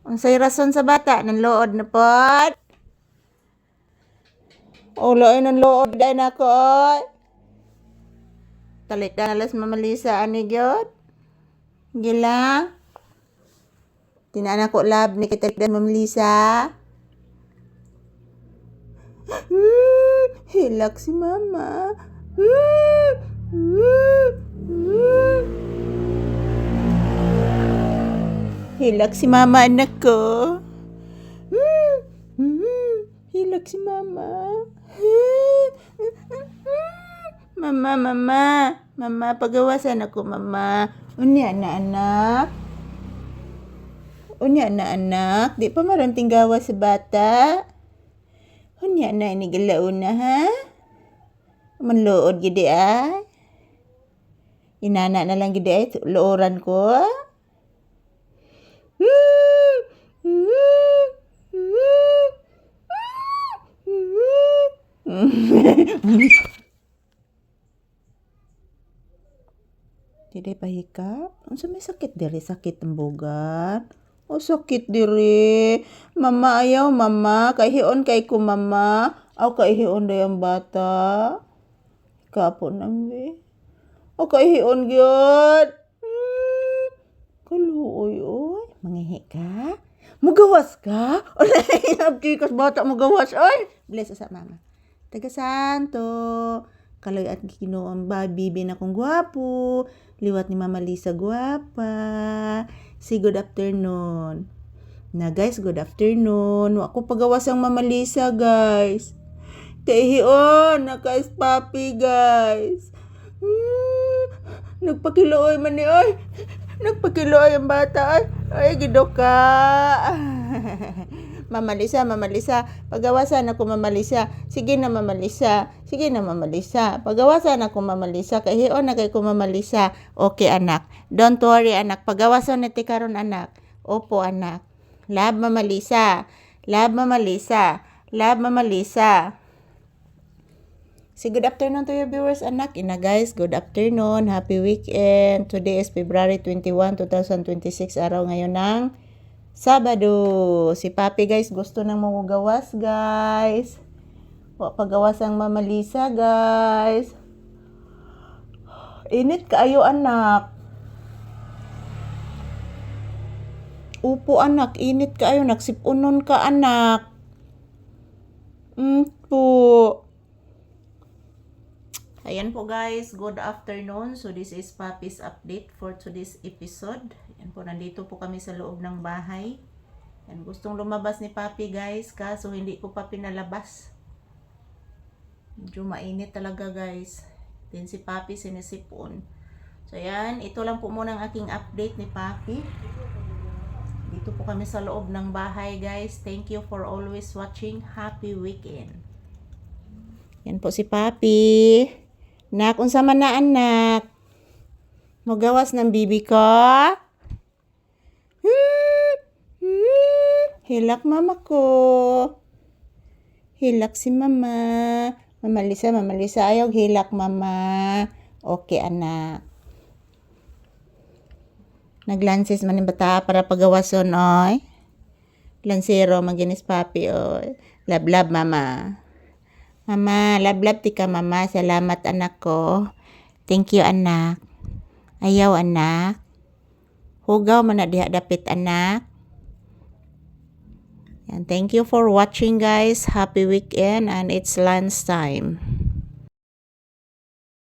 Unsay rason sa bata nang lood na pod? Ulo ay nang lood day na ko oy. Talit na alas mamalisa ani gyud. Gila. Tinaan ako lab ni kita dan mamalisa. Hilak si mama. Hilak si mama anak ko. Hilak si mama. Mama, pagawasan ako, mama. Unya na anak. Di pa maranting gawa sa bata. Unya na ini galauna ha. Manlood gidi ay. Inana na lang gidi ay looran ko. Tidak pahikap? Unsa may sakit diri? Sakit tembogan? O sakit diri? Mama ayaw, mama. Kaihion kay ko, mama. Aw kaihion day ang bata. Kapo nang be. O kaihion gyud. Kaluoy, oy. Mangihi ka? Mugawas ka? Olay, nabkikas bata mugawas, oy. Bless sa mama. Taga Santo. Kaloy at Ginoong bibi na kong gwapo. Liwat ni Mama Lisa gwapa. Si good afternoon. Na guys, good afternoon. Ako pagawas ang Mama Lisa guys. Kaihion, nakais papi guys. Nagpakilooy man ni oy. Nagpakilooy ang bata ay. Ay, gido ka. Mama Lisa, pagawasan ako Mama Lisa. Sige na Mama Lisa. Pagawasan ako Mama Lisa. Kahiyon na kay ko Mama Lisa. Okay anak. Don't worry anak. Pagawasan na ti karon anak. Opo anak. Love Mama Lisa. Say good afternoon to your viewers anak. Ina guys, good afternoon. Happy weekend. Today is February 21, 2026. Araw ngayon ng Sabado. Si Papi guys gusto nang mamugawas guys. Pagawas ang Mama Lisa guys. Init kaayo anak. Upo anak, init kaayo. Nagsipunon ka anak. Po. Ayan po guys, good afternoon. So this is Papi's update for today's episode. Ayan po, nandito po kami sa loob ng bahay. Ayan, gustong lumabas ni Papi guys, kaso hindi ko pa pinalabas. Medyo mainit talaga guys. Din si Papi sinisipon. So ayan, ito lang po muna ang aking update ni Papi. Dito po kami sa loob ng bahay guys. Thank you for always watching. Happy weekend. Yan po si Papi. Nak, unsa man na anak? Magawas ng bibi ko? Hilak mama ko. Hilak si mama. Mama Lisa ayaw hilak mama. Okay anak. Naglansis man yung bata para pagawason oy. Lansero maginis Papi oy. Love mama. Mama, love tika mama. Salamat anak ko. Thank you anak. Ayaw anak. Hugaw man na diha dapit anak. And thank you for watching guys. Happy weekend and it's lunch time.